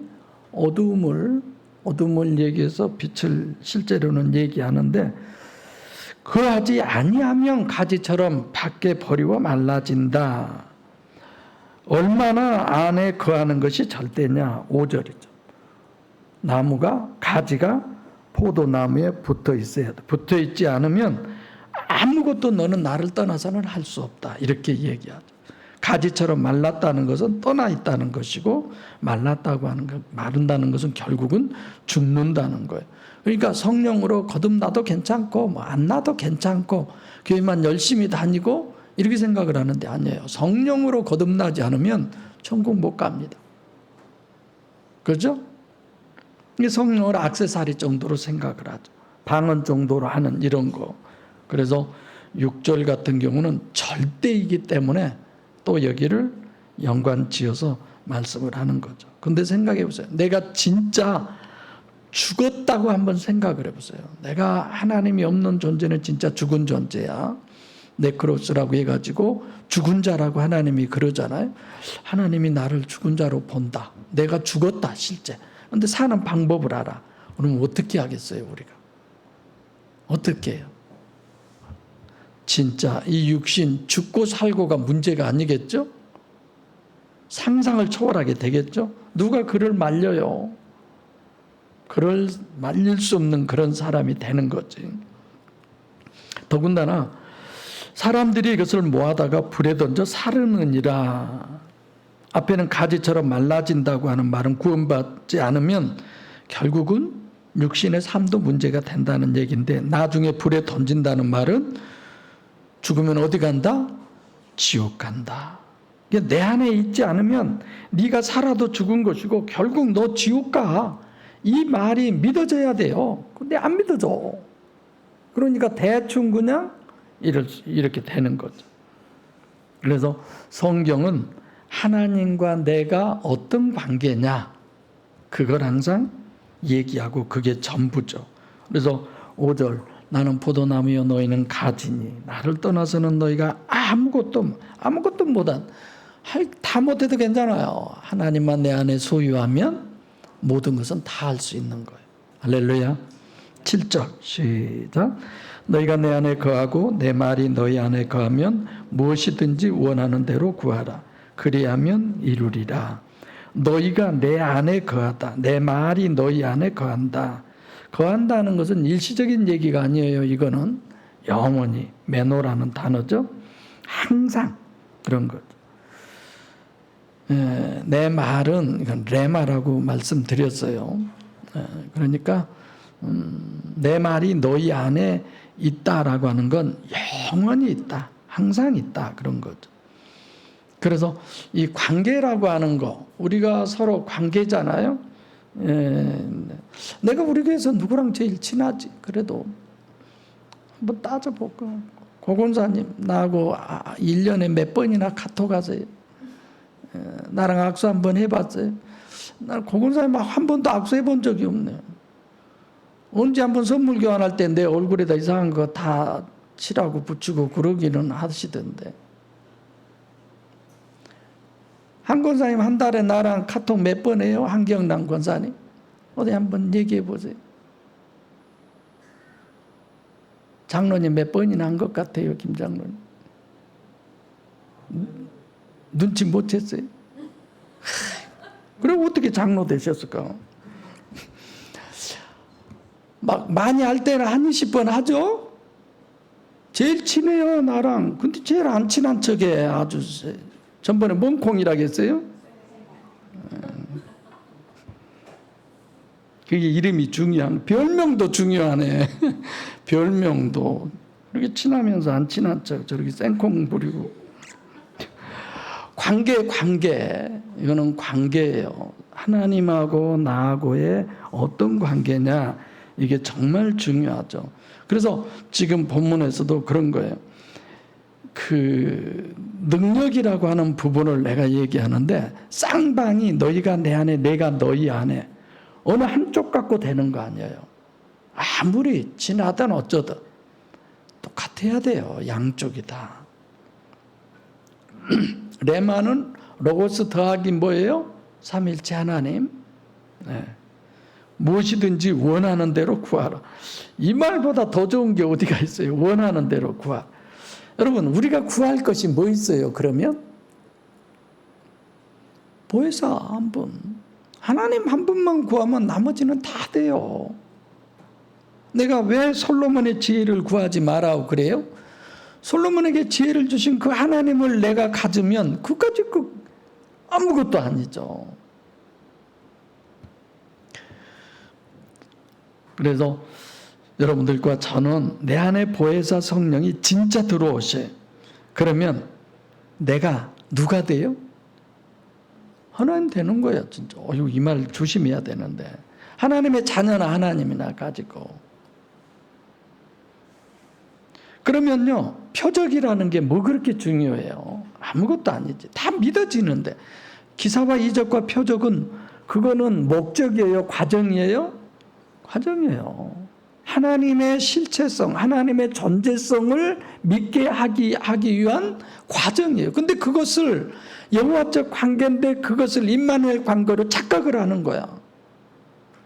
어둠을 얘기해서 빛을 실제로는 얘기하는데, 거하지 아니하면 가지처럼 밖에 버리고 말라진다. 얼마나 안에 거하는 것이 절대냐? 5절이죠. 나무가, 가지가 포도나무에 붙어 있어야 돼. 붙어 있지 않으면 아무것도 너는 나를 떠나서는 할 수 없다. 이렇게 얘기하죠. 가지처럼 말랐다는 것은 떠나 있다는 것이고, 말랐다고 하는 것, 마른다는 것은 결국은 죽는다는 거예요. 그러니까 성령으로 거듭나도 괜찮고 안 나도 괜찮고 교회만 열심히 다니고 이렇게 생각을 하는데 아니에요. 성령으로 거듭나지 않으면 천국 못 갑니다. 그렇죠? 성령을 액세서리 정도로 생각을 하죠. 방언 정도로 하는 이런 거. 그래서 6절 같은 경우는 절대이기 때문에 또 여기를 연관지어서 말씀을 하는 거죠. 근데 생각해 보세요. 내가 진짜 죽었다고 한번 생각을 해보세요. 내가 하나님이 없는 존재는 진짜 죽은 존재야. 네크로스라고 해가지고 죽은 자라고 하나님이 그러잖아요. 하나님이 나를 죽은 자로 본다. 내가 죽었다 실제. 근데 사는 방법을 알아. 그럼 어떻게 하겠어요 우리가? 어떻게 해요? 진짜 이 육신 죽고 살고가 문제가 아니겠죠? 상상을 초월하게 되겠죠? 누가 그를 말려요? 그를 말릴 수 없는 그런 사람이 되는 거지. 더군다나 사람들이 이것을 모아다가 불에 던져 사르느니라. 앞에는 가지처럼 말라진다고 하는 말은 구원받지 않으면 결국은 육신의 삶도 문제가 된다는 얘기인데, 나중에 불에 던진다는 말은 죽으면 어디 간다? 지옥 간다. 내 안에 있지 않으면 네가 살아도 죽은 것이고 결국 너 지옥 가. 이 말이 믿어져야 돼요. 근데 안 믿어져. 그러니까 대충 그냥 이렇게 되는 거죠. 그래서 성경은 하나님과 내가 어떤 관계냐, 그걸 항상 얘기하고 그게 전부죠. 그래서 5절, 나는 포도나무여 너희는 가지니 나를 떠나서는 너희가 아무것도 못한, 다 못해도 괜찮아요. 하나님만 내 안에 소유하면 모든 것은 다 할 수 있는 거예요. 할렐루야. 7절 시작. 너희가 내 안에 거하고 내 말이 너희 안에 거하면 무엇이든지 원하는 대로 구하라. 그리하면 이루리라. 너희가 내 안에 거하다. 내 말이 너희 안에 거한다. 거한다는 것은 일시적인 얘기가 아니에요. 이거는 영원히, 메노라는 단어죠. 항상 그런 거죠. 내 말은, 이건 레마라고 말씀드렸어요. 그러니까 내 말이 너희 안에 있다라고 하는 건 영원히 있다, 항상 있다, 그런 거죠. 그래서 이 관계라고 하는 거, 우리가 서로 관계잖아요. 내가 우리 교회에서 누구랑 제일 친하지? 그래도 한번 따져볼까? 고건사님 나하고 1년에 몇 번이나 카톡 하세요? 나랑 악수 한번 해봤어요? 난 고건사님하고 한 번도 악수해 본 적이 없네요. 언제 한번 선물 교환할 때 내 얼굴에다 이상한 거 다 칠하고 붙이고 그러기는 하시던데. 한 권사님 한 달에 나랑 카톡 몇 번 해요? 한경남 권사님 어디 한번 얘기해 보세요. 장로님 몇 번이나 한 것 같아요, 김 장로님. 눈치 못 챘어요? 그럼 어떻게 장로 되셨을까? 막 많이 할 때는 한 20번 하죠? 제일 친해요, 나랑. 근데 제일 안 친한 척에 아주, 전번에 멍콩이라고 했어요? 그게 이름이 중요한, 별명도 중요하네. 별명도. 그렇게 친하면서 안 친한 척 저렇게 생콩 부리고. 관계. 이거는 관계예요. 하나님하고 나하고의 어떤 관계냐, 이게 정말 중요하죠. 그래서 지금 본문에서도 그런 거예요. 그 능력이라고 하는 부분을 내가 얘기하는데, 쌍방이 너희가 내 안에 내가 너희 안에 어느 한쪽 갖고 되는 거 아니에요. 아무리 친하든 어쩌든 똑같아야 돼요. 양쪽이 다. 레마는 로고스 더하기 뭐예요? 삼일체 하나님. 네. 무엇이든지 원하는 대로 구하라. 이 말보다 더 좋은 게 어디가 있어요? 원하는 대로 구하라. 여러분, 우리가 구할 것이 뭐 있어요? 그러면 보혜사 한 분, 하나님 한 분만 구하면 나머지는 다 돼요. 내가 왜 솔로몬의 지혜를 구하지 말라고 그래요? 솔로몬에게 지혜를 주신 그 하나님을 내가 가지면 그까지 아무것도 아니죠. 그래서 여러분들과 저는 내 안에 보혜사 성령이 진짜 들어오셔요. 그러면 내가 누가 돼요? 하나님 되는 거예요, 진짜. 이 말 조심해야 되는데. 하나님의 자녀나 하나님이나 가지고. 그러면요, 표적이라는 게 뭐 그렇게 중요해요? 아무것도 아니지. 다 믿어지는데. 기사와 이적과 표적은 그거는 목적이에요? 과정이에요? 과정이에요. 하나님의 실체성, 하나님의 존재성을 믿게 하기 위한 과정이에요. 근데 그것을 여호와적 관계인데 그것을 임마누엘 관계로 착각을 하는 거야.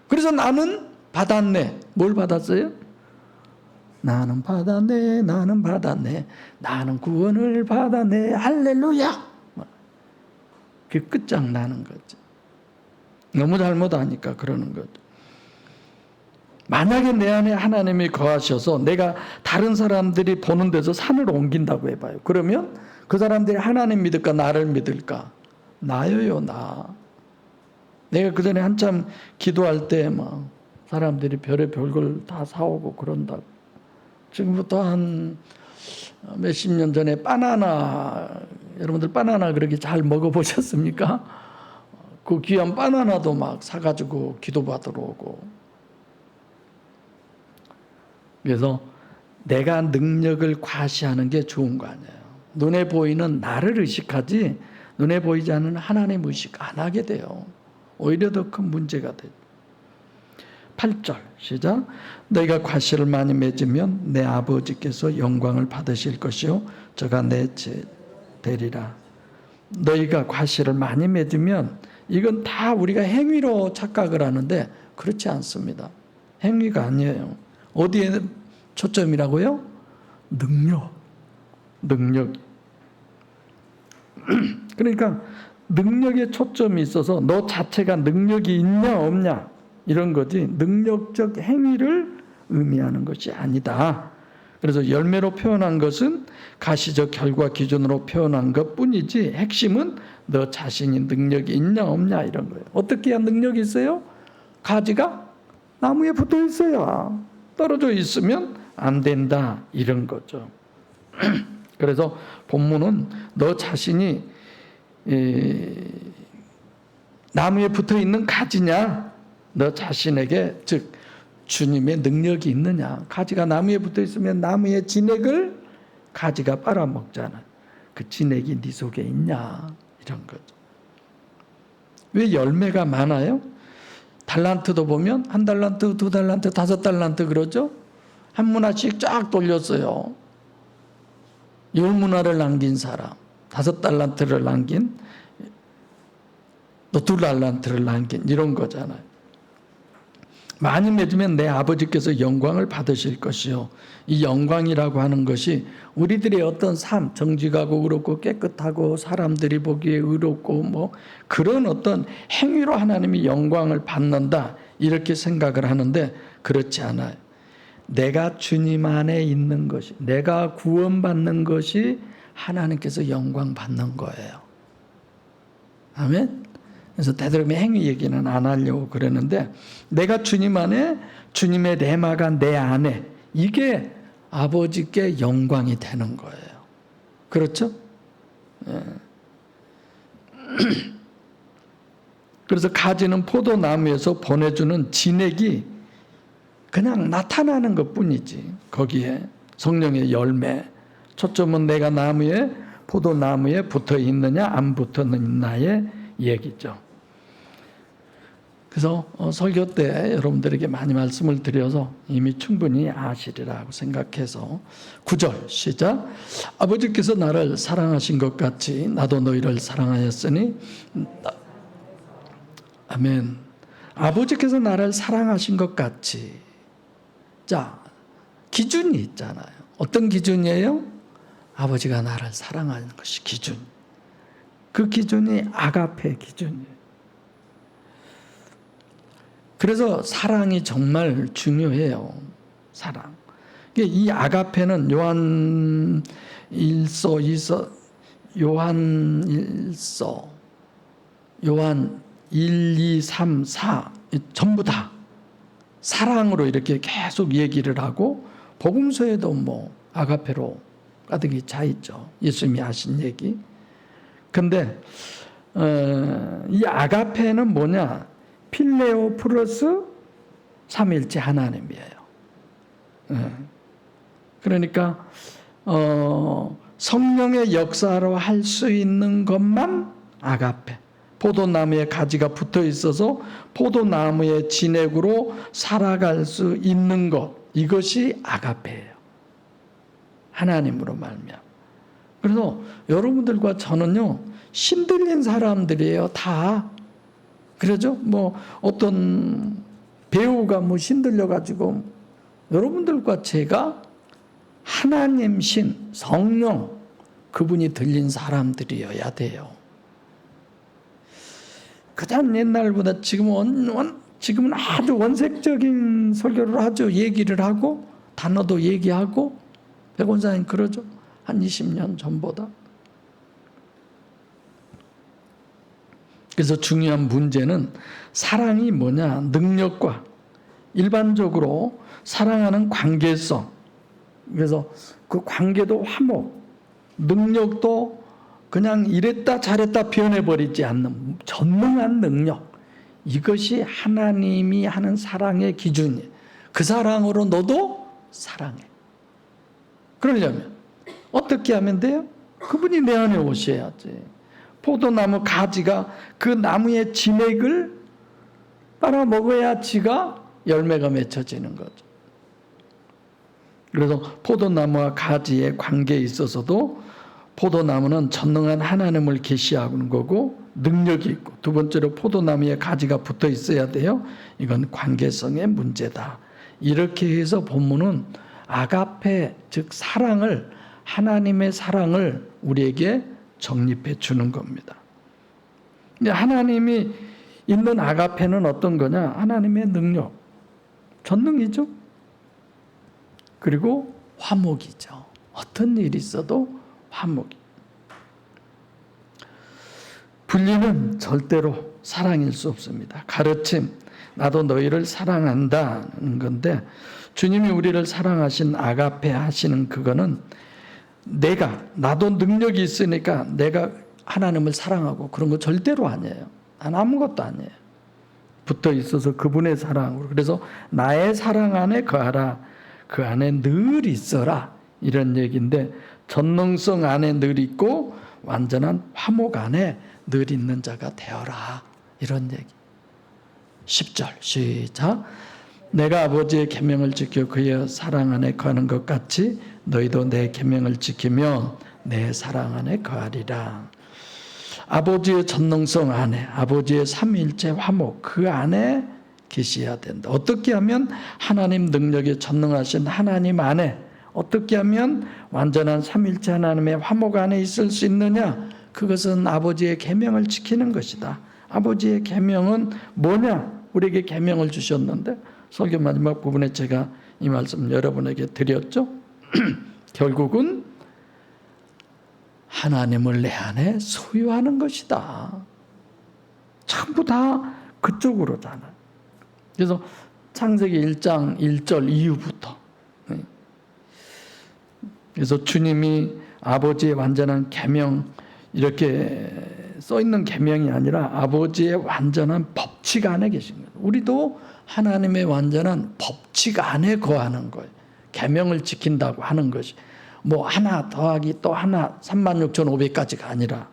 그래서 나는 받았네. 뭘 받았어요? 나는 받았네. 나는 구원을 받았네. 할렐루야. 그게 끝장나는 거죠. 너무 잘못하니까 그러는 거죠. 만약에 내 안에 하나님이 거하셔서 내가 다른 사람들이 보는 데서 산을 옮긴다고 해봐요. 그러면 그 사람들이 하나님 믿을까 나를 믿을까? 나예요, 나. 내가 그 전에 한참 기도할 때 막 사람들이 별걸 다 사오고 그런다고. 지금부터 한 몇십 년 전에 바나나, 여러분들 바나나 그렇게 잘 먹어보셨습니까? 그 귀한 바나나도 막 사가지고 기도받으러 오고. 그래서 내가 능력을 과시하는 게 좋은 거 아니에요. 눈에 보이는 나를 의식하지 눈에 보이지 않는 하나님 의식 안 하게 돼요. 오히려 더 큰 문제가 돼요. 8절 시작. 너희가 과실을 많이 맺으면 내 아버지께서 영광을 받으실 것이요 저가 내 제 되리라. 너희가 과실을 많이 맺으면 이건 다 우리가 행위로 착각을 하는데 그렇지 않습니다. 행위가 아니에요. 어디에 초점이라고요? 능력. 그러니까 능력에 초점이 있어서 너 자체가 능력이 있냐 없냐 이런 거지 능력적 행위를 의미하는 것이 아니다. 그래서 열매로 표현한 것은 가시적 결과 기준으로 표현한 것뿐이지 핵심은 너 자신이 능력이 있냐 없냐 이런 거예요. 어떻게 해야 능력이 있어요? 가지가 나무에 붙어 있어야. 떨어져 있으면 안 된다 이런 거죠. 그래서 본문은 너 자신이 나무에 붙어 있는 가지냐 너 자신에게 즉 주님의 능력이 있느냐. 가지가 나무에 붙어 있으면 나무의 진액을 가지가 빨아먹잖아. 그 진액이 네 속에 있냐 이런 거죠. 왜 열매가 많아요? 달란트도 보면 1달란트, 2달란트, 5달란트 그러죠. 한 문화씩 쫙 돌렸어요. 10문화를 남긴 사람, 5달란트를 남긴, 또 2달란트를 남긴 이런 거잖아요. 많이 맺으면 내 아버지께서 영광을 받으실 것이요. 이 영광이라고 하는 것이 우리들의 어떤 삶, 정직하고 의롭고 깨끗하고 사람들이 보기에 의롭고 뭐 그런 어떤 행위로 하나님이 영광을 받는다 이렇게 생각을 하는데 그렇지 않아요. 내가 주님 안에 있는 것이, 내가 구원받는 것이 하나님께서 영광 받는 거예요. 아멘? 그래서 되도록이면 행위 얘기는 안 하려고 그랬는데 내가 주님 안에 주님의 레마가 내 안에 이게 아버지께 영광이 되는 거예요. 그렇죠? 예. 그래서 가지는 포도나무에서 보내주는 진액이 그냥 나타나는 것뿐이지 거기에 성령의 열매 초점은 내가 나무에 포도나무에 붙어 있느냐 안 붙어 있느냐의 얘기죠. 그래서 설교 때 여러분들에게 많이 말씀을 드려서 이미 충분히 아시리라고 생각해서 9절 시작. 아버지께서 나를 사랑하신 것 같이 나도 너희를 사랑하였으니 아멘. 아버지께서 나를 사랑하신 것 같이. 자, 기준이 있잖아요. 어떤 기준이에요? 아버지가 나를 사랑하는 것이 기준. 그 기준이 아가페 기준이에요. 그래서 사랑이 정말 중요해요. 사랑. 이 아가페는 요한 1서, 요한 1, 2, 3, 4 전부 다 사랑으로 이렇게 계속 얘기를 하고 복음서에도 뭐 아가페로 가득히 차 있죠. 예수님이 하신 얘기. 근데 이 아가페는 뭐냐? 필레오 플러스 삼위일체 하나님이에요. 그러니까 성령의 역사로 할 수 있는 것만 아가페. 포도나무에 가지가 붙어 있어서 포도나무의 진액으로 살아갈 수 있는 것. 이것이 아가페예요. 하나님으로 말미암아. 그래서 여러분들과 저는요. 신들린 사람들이에요. 다. 그러죠? 뭐 어떤 배우가 뭐 신들려 가지고 여러분들과 제가 하나님 신 성령 그분이 들린 사람들이어야 돼요. 가장 옛날보다 지금은 아주 원색적인 설교를 하죠. 얘기를 하고 단어도 얘기하고 백원사님 그러죠. 한 20년 전보다. 그래서 중요한 문제는 사랑이 뭐냐? 능력과 일반적으로 사랑하는 관계성. 그래서 그 관계도 화목, 능력도 그냥 이랬다 저랬다 표현해버리지 않는 전능한 능력. 이것이 하나님이 하는 사랑의 기준이에요. 그 사랑으로 너도 사랑해. 그러려면 어떻게 하면 돼요? 그분이 내 안에 오셔야지. 포도나무 가지가 그 나무의 진액을 빨아먹어야 지가 열매가 맺혀지는 거죠. 그래서 포도나무와 가지의 관계에 있어서도 포도나무는 전능한 하나님을 계시하는 거고 능력이 있고, 두 번째로 포도나무에 가지가 붙어 있어야 돼요. 이건 관계성의 문제다. 이렇게 해서 본문은 아가페, 즉 사랑을, 하나님의 사랑을 우리에게 정립해 주는 겁니다. 하나님이 있는 아가페는 어떤 거냐? 하나님의 능력, 전능이죠. 그리고 화목이죠. 어떤 일이 있어도 화목이. 분리는 절대로 사랑일 수 없습니다. 가르침, 나도 너희를 사랑한다는 건데, 주님이 우리를 사랑하신 아가페 하시는 그거는 나도 능력이 있으니까 내가 하나님을 사랑하고 그런 거 절대로 아니에요. 아무것도 아니에요. 붙어 있어서 그분의 사랑으로. 그래서 나의 사랑 안에 거하라. 그 안에 늘 있어라. 이런 얘기인데, 전능성 안에 늘 있고 완전한 화목 안에 늘 있는 자가 되어라. 이런 얘기. 10절 시작. 내가 아버지의 계명을 지켜 그의 사랑 안에 거하는 것 같이 너희도 내 계명을 지키며 내 사랑 안에 거하리라. 아버지의 전능성 안에, 아버지의 삼위일체 화목, 그 안에 계셔야 된다. 어떻게 하면 하나님 능력에 전능하신 하나님 안에, 어떻게 하면 완전한 삼위일체 하나님의 화목 안에 있을 수 있느냐? 그것은 아버지의 계명을 지키는 것이다. 아버지의 계명은 뭐냐? 우리에게 계명을 주셨는데, 설교 마지막 부분에 제가 이 말씀 여러분에게 드렸죠. 결국은 하나님을 내 안에 소유하는 것이다. 전부 다 그쪽으로잖아. 그래서 창세기 1장 1절 이후부터, 그래서 주님이 아버지의 완전한 계명, 이렇게 써 있는 계명이 아니라 아버지의 완전한 법칙 안에 계신 거예요. 우리도 하나님의 완전한 법칙 안에 거하는 거예요. 계명을 지킨다고 하는 것이 뭐 하나 더하기 또 하나 36,500까지가 아니라,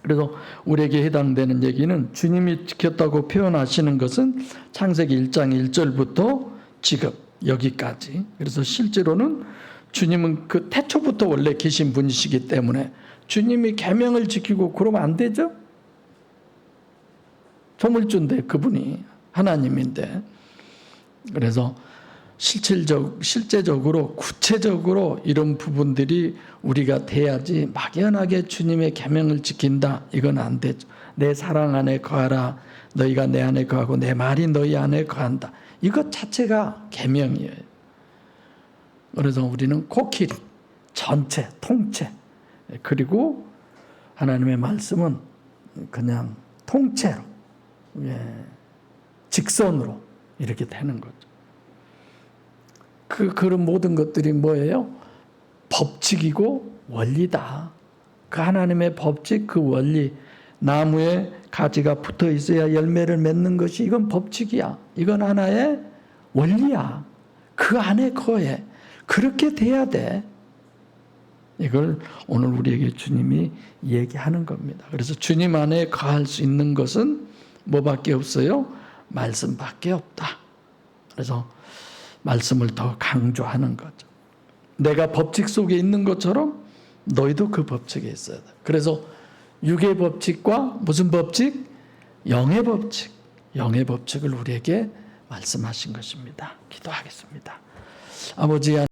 그래서 우리에게 해당되는 얘기는 주님이 지켰다고 표현하시는 것은 창세기 1장 1절부터 지금 여기까지. 그래서 실제로는 주님은 그 태초부터 원래 계신 분이시기 때문에 주님이 계명을 지키고 그러면 안 되죠? 조물주인데 그분이 하나님인데. 그래서 실제적으로 구체적으로 이런 부분들이 우리가 돼야지 막연하게 주님의 계명을 지킨다, 이건 안 되죠. 내 사랑 안에 거하라. 너희가 내 안에 거하고 내 말이 너희 안에 거한다. 이것 자체가 계명이에요. 그래서 우리는 코끼리, 전체, 통째, 그리고 하나님의 말씀은 그냥 통째로, 직선으로 이렇게 되는 거죠. 그런 모든 것들이 뭐예요? 법칙이고 원리다. 그 하나님의 법칙, 그 원리, 나무에 가지가 붙어 있어야 열매를 맺는 것이, 이건 법칙이야. 이건 하나의 원리야. 그 안에 거해. 그렇게 돼야 돼. 이걸 오늘 우리에게 주님이 얘기하는 겁니다. 그래서 주님 안에 거할 수 있는 것은 뭐밖에 없어요? 말씀밖에 없다. 그래서 말씀을 더 강조하는 거죠. 내가 법칙 속에 있는 것처럼 너희도 그 법칙에 있어야 돼. 그래서 육의 법칙과 무슨 법칙? 영의 법칙. 영의 법칙을 우리에게 말씀하신 것입니다. 기도하겠습니다. 아버지